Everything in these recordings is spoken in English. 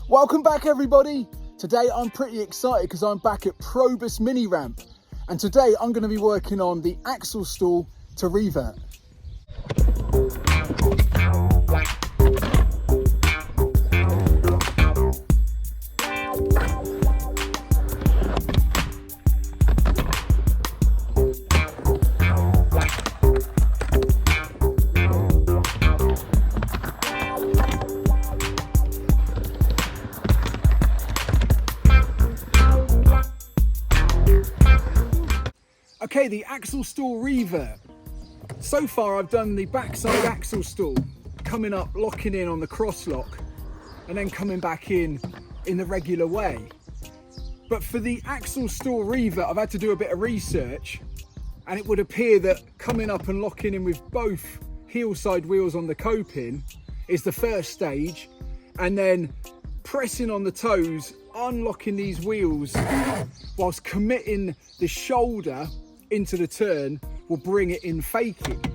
Welcome back everybody. Today I'm pretty excited because I'm back at Probus mini ramp, and today I'm going to be working on the axle stall to revert. Okay, the axle stall revert. So far I've done the backside axle stall, coming up, locking in on the cross lock, and then coming back in the regular way. But for the axle stall revert, I've had to do a bit of research, and it would appear that coming up and locking in with both heel side wheels on the coping is the first stage, and then pressing on the toes, unlocking these wheels whilst committing the shoulder into the turn will bring it in Fakie.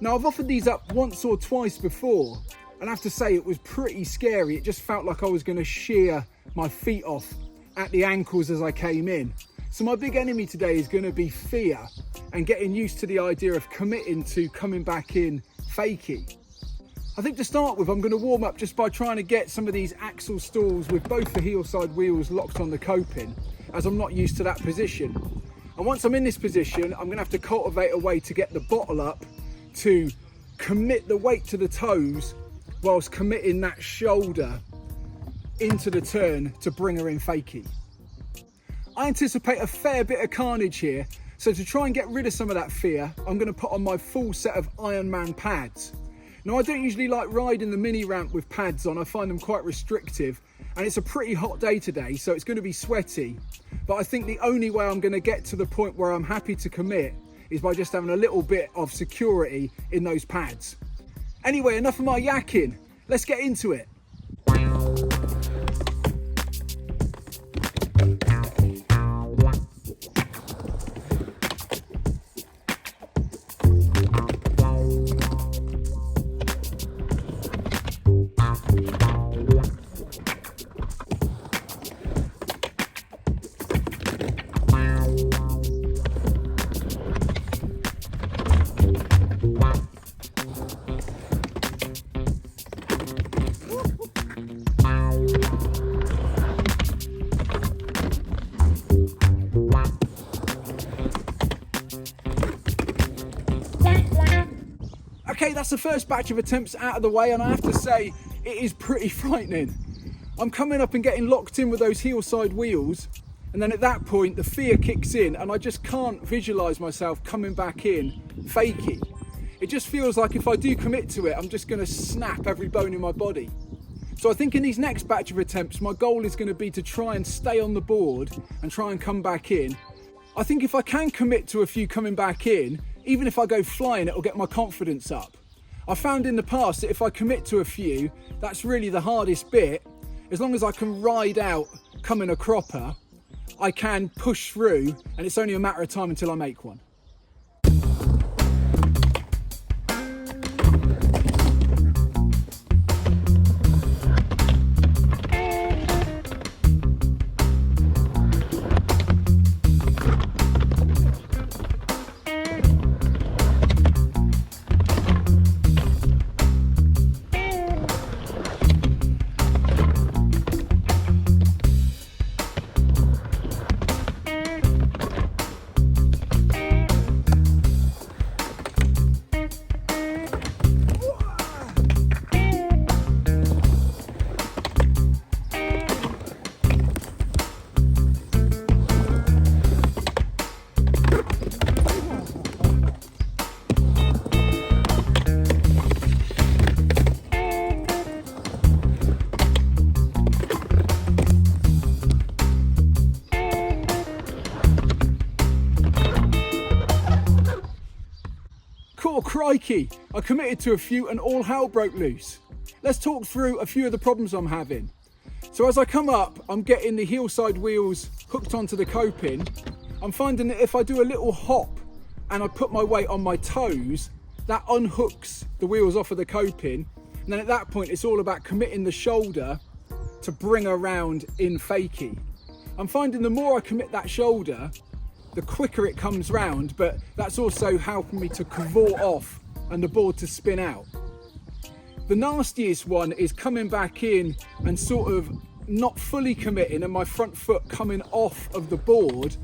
Now I've offered these up once or twice before, and I have to say it was pretty scary. It just felt like I was going to shear my feet off at the ankles as I came in. So my big enemy today is going to be fear and getting used to the idea of committing to coming back in Fakie. I think to start with, I'm going to warm up just by trying to get some of these axle stalls with both the heel side wheels locked on the coping, as I'm not used to that position. And once I'm in this position, I'm going to have to cultivate a way to get the bottle up to commit the weight to the toes whilst committing that shoulder into the turn to bring her in Fakie. I anticipate a fair bit of carnage here, so to try and get rid of some of that fear, I'm going to put on my full set of Ironman pads. Now I don't usually like riding the mini ramp with pads on, I find them quite restrictive, and it's a pretty hot day today, so it's going to be sweaty. But I think the only way I'm going to get to the point where I'm happy to commit is by just having a little bit of security in those pads. Anyway, enough of my yakking, let's get into it. Okay, that's the first batch of attempts out of the way, and I have to say, it is pretty frightening. I'm coming up and getting locked in with those heel side wheels, and then at that point, the fear kicks in, and I just can't visualise myself coming back in Fakie. It just feels like if I do commit to it, I'm just going to snap every bone in my body. So I think in these next batch of attempts, my goal is going to be to try and stay on the board and try and come back in. I think if I can commit to a few coming back in, even if I go flying, it'll get my confidence up. I found in the past that if I commit to a few, that's really the hardest bit. As long as I can ride out coming a cropper, I can push through, and it's only a matter of time until I make one. Cool, crikey, I committed to a few and all hell broke loose. Let's talk through a few of the problems I'm having. So as I come up, I'm getting the heel side wheels hooked onto the coping. I'm finding that if I do a little hop and I put my weight on my toes, that unhooks the wheels off of the coping. And then at that point, it's all about committing the shoulder to bring her round in fakie. I'm finding the more I commit that shoulder, the quicker it comes round, but that's also helping me to cavort off and the board to spin out. The nastiest one is coming back in and sort of not fully committing and my front foot coming off of the board,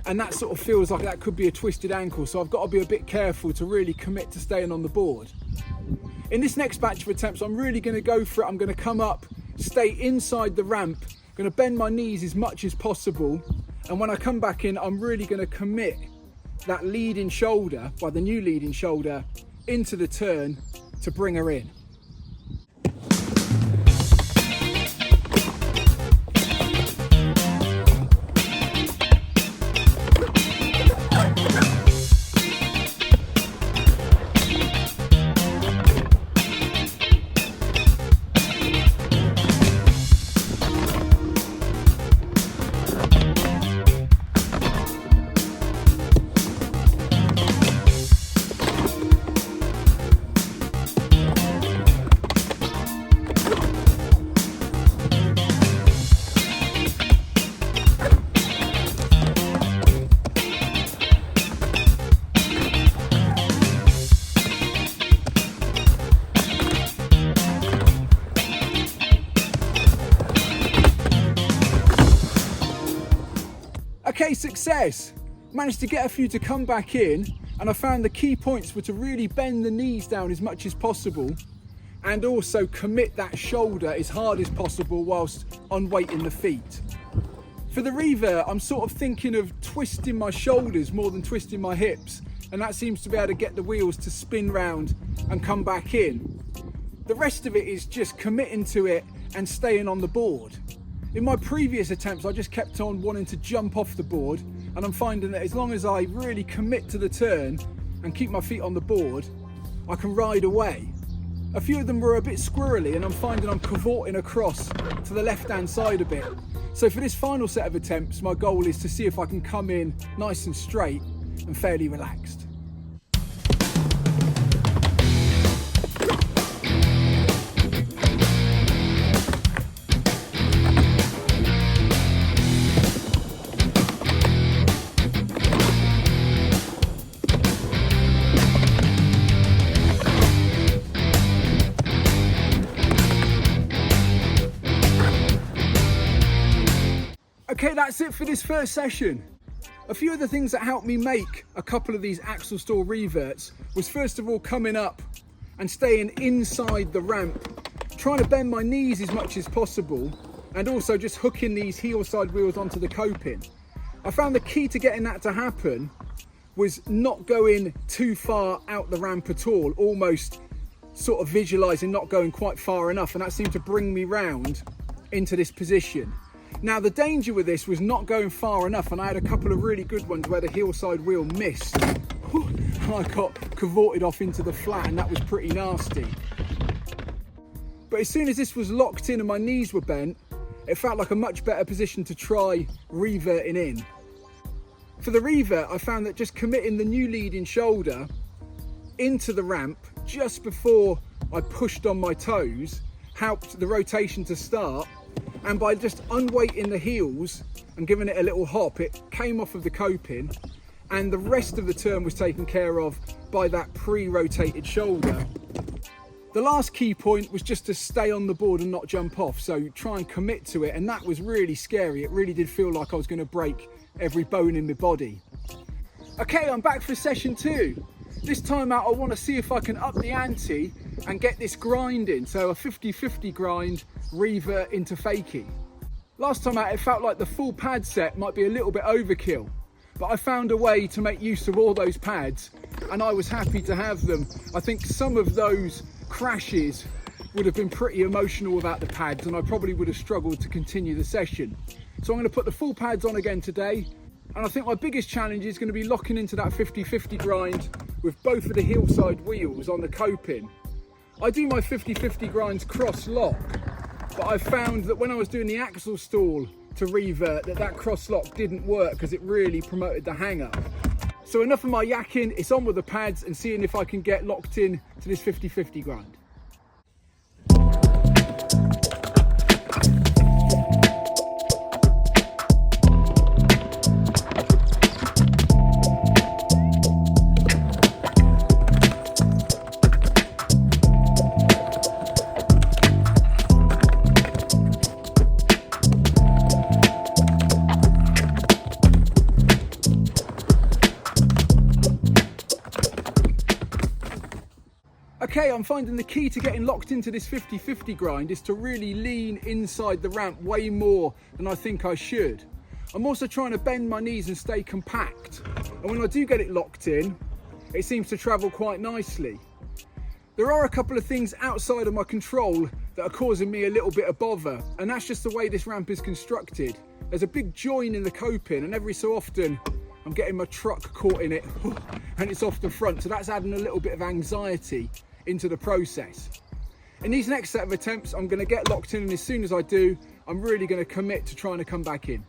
and that sort of feels like that could be a twisted ankle, so I've got to be a bit careful to really commit to staying on the board. In this next batch of attempts, I'm really going to go for it. I'm going to come up, stay inside the ramp, going to bend my knees as much as possible, and when I come back in, I'm really going to commit that leading shoulder, well, the new leading shoulder, into the turn to bring her in. Okay, success! Managed to get a few to come back in, and I found the key points were to really bend the knees down as much as possible and also commit that shoulder as hard as possible whilst unweighting the feet. For the revert, I'm sort of thinking of twisting my shoulders more than twisting my hips, and that seems to be able to get the wheels to spin round and come back in. The rest of it is just committing to it and staying on the board. In my previous attempts, I just kept on wanting to jump off the board, and I'm finding that as long as I really commit to the turn and keep my feet on the board, I can ride away. A few of them were a bit squirrely, and I'm finding I'm cavorting across to the left-hand side a bit. So for this final set of attempts, my goal is to see if I can come in nice and straight and fairly relaxed. Okay, that's it for this first session. A few of the things that helped me make a couple of these axle stall reverts was first of all coming up and staying inside the ramp, trying to bend my knees as much as possible, and also just hooking these heel side wheels onto the coping. I found the key to getting that to happen was not going too far out the ramp at all, almost sort of visualizing not going quite far enough, and that seemed to bring me round into this position. Now the danger with this was not going far enough, and I had a couple of really good ones where the heel side wheel missed and I got cavorted off into the flat, and that was pretty nasty. But as soon as this was locked in and my knees were bent, it felt like a much better position to try reverting in. For the revert, I found that just committing the new leading shoulder into the ramp just before I pushed on my toes helped the rotation to start, and by just unweighting the heels and giving it a little hop, it came off of the coping, and the rest of the turn was taken care of by that pre-rotated shoulder. The last key point was just to stay on the board and not jump off, so try and commit to it, and that was really scary. It really did feel like I was going to break every bone in my body. Okay, I'm back for session 2. This time out I want to see if I can up the ante and get this grind in, so a 50-50 grind, revert into fakie. Last time out it felt like the full pad set might be a little bit overkill, but I found a way to make use of all those pads, and I was happy to have them. I think some of those crashes would have been pretty emotional without the pads, and I probably would have struggled to continue the session. So I'm going to put the full pads on again today, and I think my biggest challenge is going to be locking into that 50-50 grind with both of the heel side wheels on the coping. I do my 50-50 grinds cross lock, but I found that when I was doing the axle stall to revert, that cross lock didn't work because it really promoted the hang up. So enough of my yakking, it's on with the pads and seeing if I can get locked in to this 50-50 grind. I'm finding the key to getting locked into this 50-50 grind is to really lean inside the ramp way more than I think I should. I'm also trying to bend my knees and stay compact. And when I do get it locked in, it seems to travel quite nicely. There are a couple of things outside of my control that are causing me a little bit of bother, and that's just the way this ramp is constructed. There's a big join in the coping, and every so often I'm getting my truck caught in it and it's off the front, so that's adding a little bit of anxiety into the process. In these next set of attempts, I'm going to get locked in, and as soon as I do, I'm really going to commit to trying to come back in.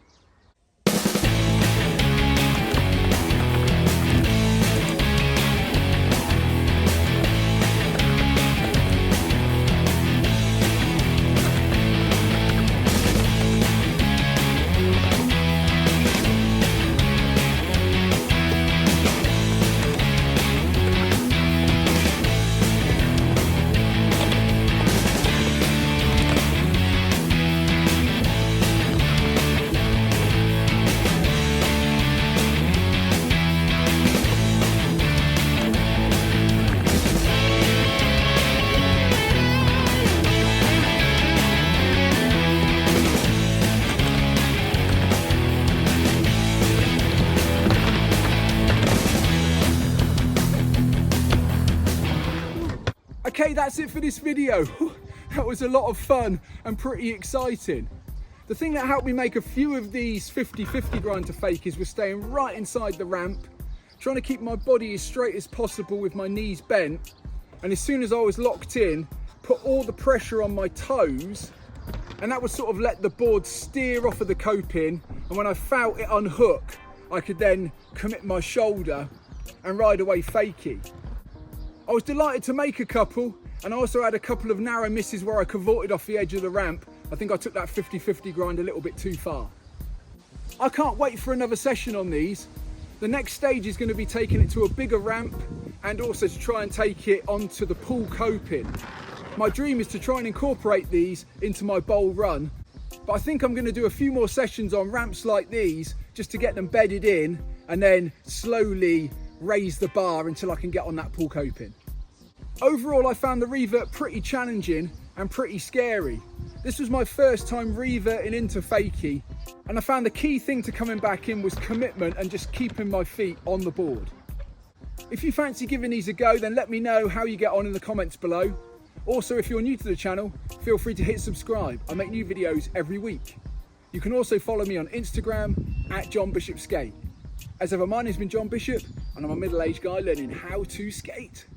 Okay, that's it for this video. That was a lot of fun and pretty exciting. The thing that helped me make a few of these 50-50 grind to fakies was staying right inside the ramp, trying to keep my body as straight as possible with my knees bent, and as soon as I was locked in, put all the pressure on my toes, and that would sort of let the board steer off of the coping, and when I felt it unhook, I could then commit my shoulder and ride away fakie. I was delighted to make a couple, and I also had a couple of narrow misses where I cavorted off the edge of the ramp. I think I took that 50-50 grind a little bit too far. I can't wait for another session on these. The next stage is going to be taking it to a bigger ramp and also to try and take it onto the pool coping. My dream is to try and incorporate these into my bowl run, but I think I'm going to do a few more sessions on ramps like these just to get them bedded in, and then slowly raise the bar until I can get on that pool coping. Overall, I found the revert pretty challenging and pretty scary. This was my first time reverting into fakie, and I found the key thing to coming back in was commitment and just keeping my feet on the board. If you fancy giving these a go, then let me know how you get on in the comments below. Also, if you're new to the channel, feel free to hit subscribe. I make new videos every week. You can also follow me on Instagram @JohnBishopSkate. As ever, my name's been John Bishop, and I'm a middle-aged guy learning how to skate.